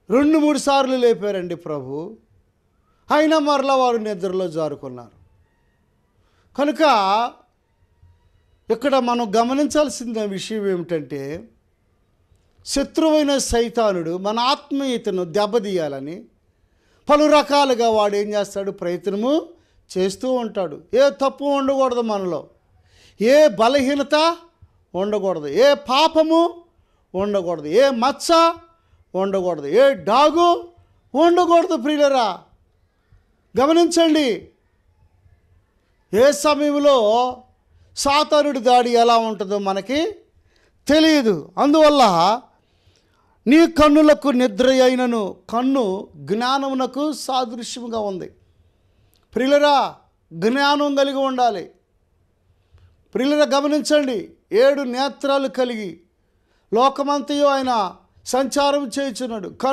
రెండు మూడు సార్లు లేపారండి ప్రభు. అయినా మరలా వారు నిద్రలో జారుకున్నారు. కనుక ఇక్కడ మనం గమనించాల్సిన విషయం ఏమిటంటే, శత్రువైన సైతానుడు మన ఆత్మీయతను దెబ్బతీయాలని పలు రకాలుగా వాడు ఏం చేస్తాడు, ప్రయత్నము చేస్తూ ఉంటాడు. ఏ తప్పు ఉండకూడదు మనలో, ఏ బలహీనత ఉండకూడదు, ఏ పాపము ఉండకూడదు, ఏ మచ్చ ఉండకూడదు, ఏ డాగు ఉండకూడదు. ప్రియులరా, గమనించండి, ఏ సమయంలో సాతానుడి దాడి ఎలా ఉంటుందో మనకి తెలియదు. అందువల్ల నీ కన్నులకు నిద్ర అయినను, కన్ను జ్ఞానమునకు సాదృశ్యముగా ఉంది. ప్రియులరా, జ్ఞానం కలిగి ఉండాలి. ప్రియులరా, గమనించండి, 7 నేత్రాలు కలిగి లోకమంతయు ఆయన సంచారం చేయుచున్నాడు.